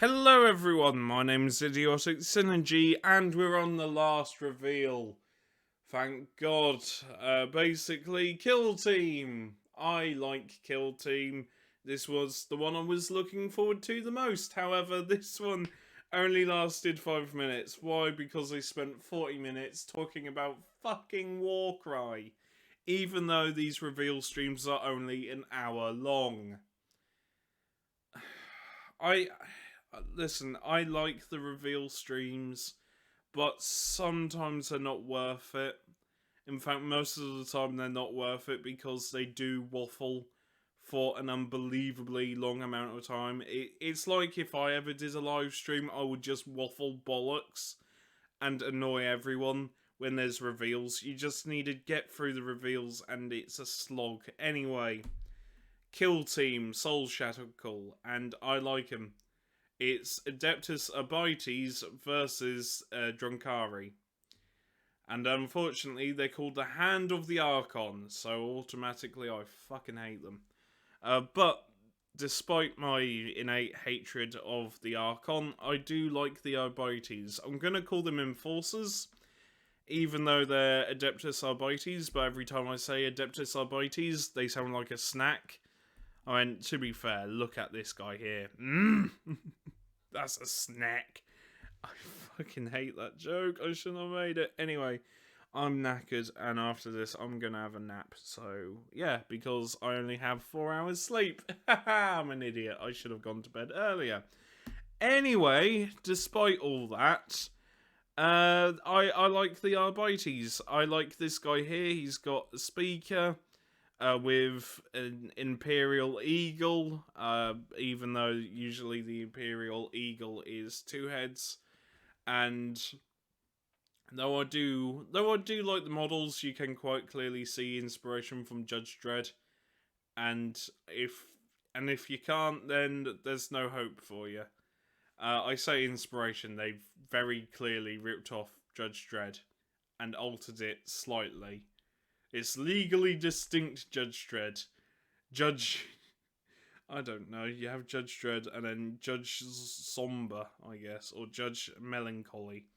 Hello everyone, my name is Idiotic Synergy and we're on the last reveal. Thank God. Basically, Kill Team. I like Kill Team. This was the one I was looking forward to the most. However, this one only lasted 5 minutes. Why? Because I spent 40 minutes talking about fucking Warcry. Even though these reveal streams are only an hour long. I listen, I like the reveal streams, but sometimes they're not worth it. In fact, most of the time they're not worth it because they do waffle for an unbelievably long amount of time. It's like if I ever did a live stream, I would just waffle bollocks and annoy everyone when there's reveals. You just need to get through the reveals and it's a slog. Anyway, Kill Team, Soulshackle, and I like him. It's Adeptus Arbites versus Drunkari. And unfortunately, they're called the Hand of the Archon, so automatically I fucking hate them. But despite my innate hatred of the Archon, I do like the Arbites. I'm going to call them Enforcers, even though they're Adeptus Arbites, but every time I say Adeptus Arbites, they sound like a snack. I mean, to be fair, look at this guy here. That's a snack. I fucking hate that joke. I shouldn't have made it. Anyway, I'm knackered, and after this, I'm gonna have a nap. So, yeah, because I only have 4 hours sleep. I'm an idiot. I should have gone to bed earlier. Anyway, despite all that, I like the Arbites. I like this guy here. He's got a speaker. With an Imperial Eagle, even though usually the Imperial Eagle is 2 heads, and though I do like the models, you can quite clearly see inspiration from Judge Dredd, and if you can't, then there's no hope for you. I say inspiration; they've very clearly ripped off Judge Dredd and altered it slightly. It's legally distinct Judge Dredd. Judge... I don't know. You have Judge Dredd and then Judge Somber, I guess. Or Judge Melancholy.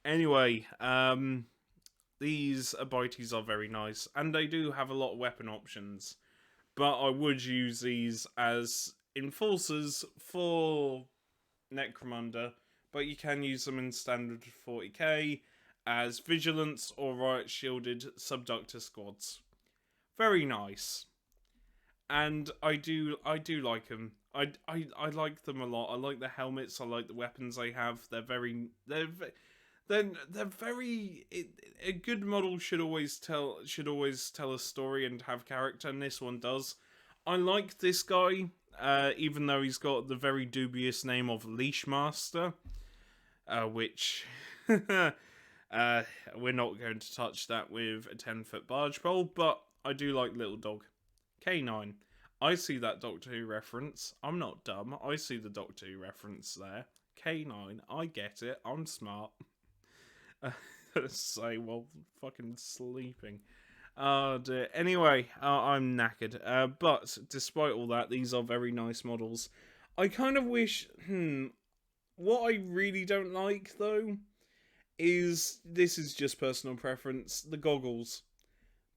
Anyway, these Abites are very nice. And they do have a lot of weapon options. But I would use these as enforcers for Necromunda. But you can use them in standard 40k as Vigilance or Riot Shielded Subductor squads. Very nice. And I do like them. I like them a lot. I like the helmets. I like the weapons they have. They're very a good model should always tell a story and have character, and this one does. I like this guy, even though he's got the very dubious name of Leashmaster, which we're not going to touch that with a 10-foot barge pole, but I do like Little Dog. K9. I see that Doctor Who reference. I'm not dumb. I see the Doctor Who reference there. K9. I get it. I'm smart. Say, well, fucking sleeping. Oh dear. Anyway, I'm knackered. But despite all that, these are very nice models. I kind of wish... What I really don't like, though, this is just personal preference, the goggles.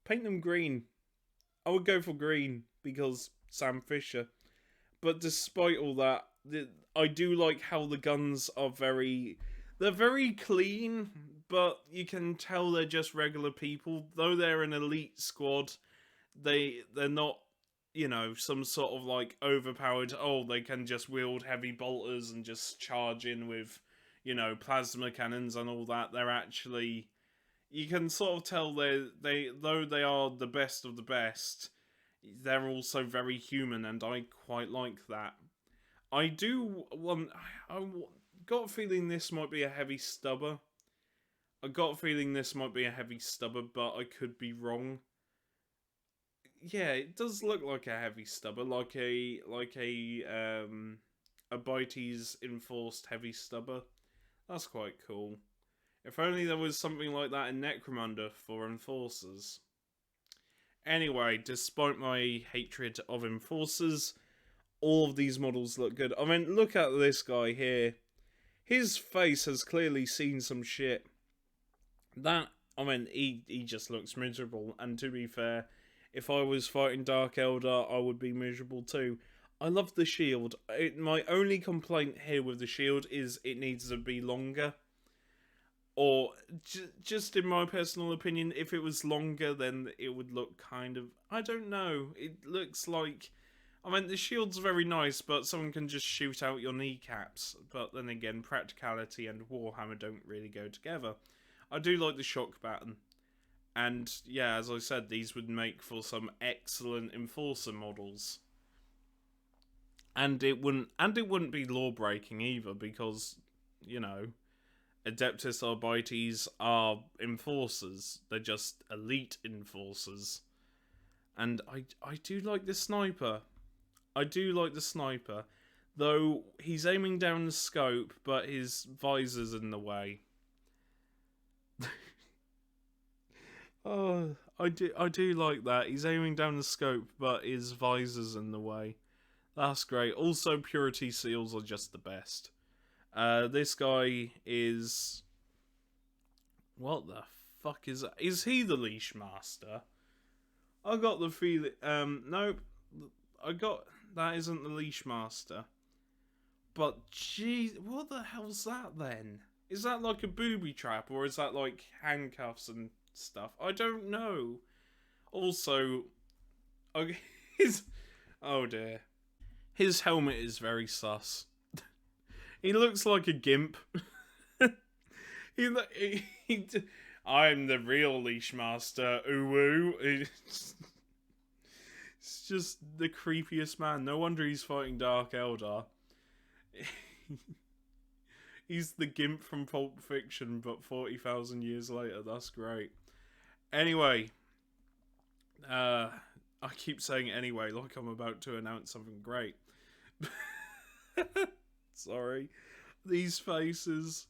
Paint them green. I would go for green because Sam Fisher. But despite all that, I do like how the guns are they're very clean, but you can tell they're just regular people. Though they're an elite squad, they're not, some sort of like overpowered, they can just wield heavy bolters and just charge in with, plasma cannons and all that. They're actually, you can sort of tell though they are the best of the best, they're also very human, and I quite like that. I got a feeling this might be a heavy stubber. But I could be wrong. Yeah, it does look like a heavy stubber, like a Abites enforced heavy stubber. That's quite cool. If only there was something like that in Necromunda for enforcers. Anyway, despite my hatred of enforcers, all of these models look good. I mean, look at this guy here. His face has clearly seen some shit. He just looks miserable. And to be fair, if I was fighting Dark Eldar, I would be miserable too. I love the shield. My only complaint here with the shield is it needs to be longer. Or, just in my personal opinion, if it was longer, then it would look kind of... I don't know. It looks like... I mean, the shield's very nice, but someone can just shoot out your kneecaps. But then again, practicality and Warhammer don't really go together. I do like the shock baton. And, yeah, as I said, these would make for some excellent Enforcer models. And it wouldn't be law-breaking either, because, you know, Adeptus Arbites are Enforcers. They're just elite Enforcers. And I do like the sniper. I do like the sniper, though he's aiming down the scope, but his visor's in the way. Oh, I do like that. He's aiming down the scope, but his visor's in the way. That's great. Also, purity seals are just the best. This guy is... What the fuck is that? Is he the Leash Master? I got the feeling... nope. That isn't the Leash Master. But, jeez, what the hell's that then? Is that like a booby trap, or is that like handcuffs and stuff? I don't know. Also, okay, oh dear. His helmet is very sus. He looks like a gimp. I'm the real Leash Master, ooh. It's just the creepiest man. No wonder he's fighting Dark Eldar. He's the gimp from Pulp Fiction, but 40,000 years later. That's great. Anyway. I keep saying anyway, like I'm about to announce something great. Sorry. These faces.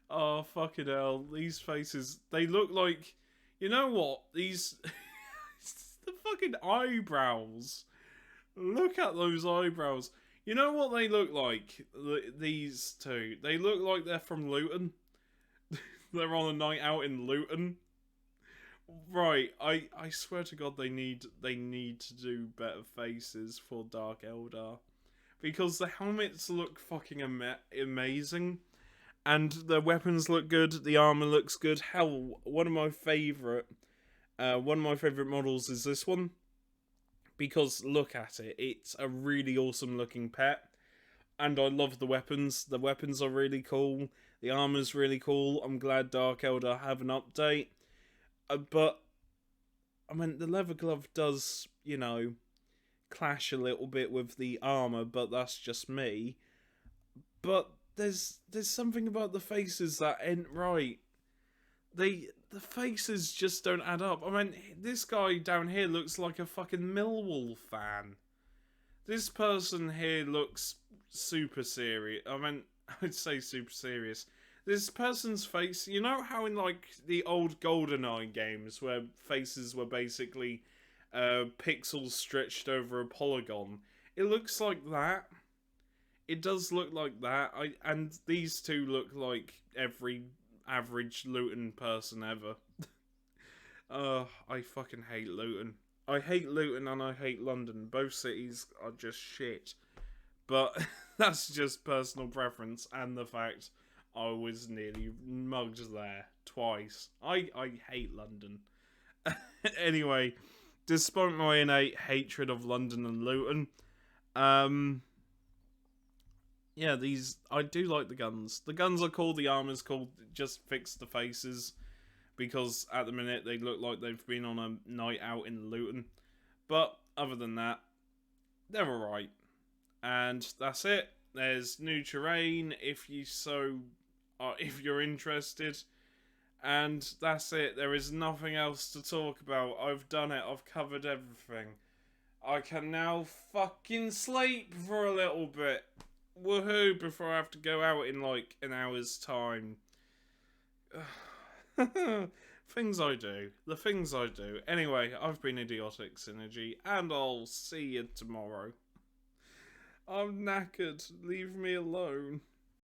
Oh, fucking hell. These faces. They look like... You know what? These... the fucking eyebrows. Look at those eyebrows. You know what they look like? These two. They look like they're from Luton. They're on a night out in Luton. Right, I swear to God they need to do better faces for Dark Eldar. Because the helmets look fucking amazing. And the weapons look good, the armor looks good. Hell, one of my favorite models is this one. Because look at it, it's a really awesome looking pet. And I love the weapons. The weapons are really cool. The armor's really cool. I'm glad Dark Eldar have an update. But, I mean, the leather glove does, you know, clash a little bit with the armor, but that's just me. But there's something about the faces that ain't right. The faces just don't add up. I mean, this guy down here looks like a fucking Millwall fan. This person here looks super serious. I mean, I'd say super serious. This person's face, you know how in like the old GoldenEye games where faces were basically pixels stretched over a polygon? It looks like that. It does look like that. And these two look like every average Luton person ever. I fucking hate Luton. I hate Luton and I hate London. Both cities are just shit. But that's just personal preference and the fact I was nearly mugged there twice. I hate London. Anyway, despite my innate hatred of London and Luton, yeah, I do like the guns. The guns are cool, the armor's cool, just fix the faces. Because at the minute they look like they've been on a night out in Luton. But other than that, they're alright. And that's it. There's new terrain if you're interested. And that's it. There is nothing else to talk about. I've done it. I've covered everything. I can now fucking sleep for a little bit. Woohoo, before I have to go out in like an hour's time. Things I do. The things I do. Anyway, I've been Idiotic Synergy, and I'll see you tomorrow. I'm knackered. Leave me alone.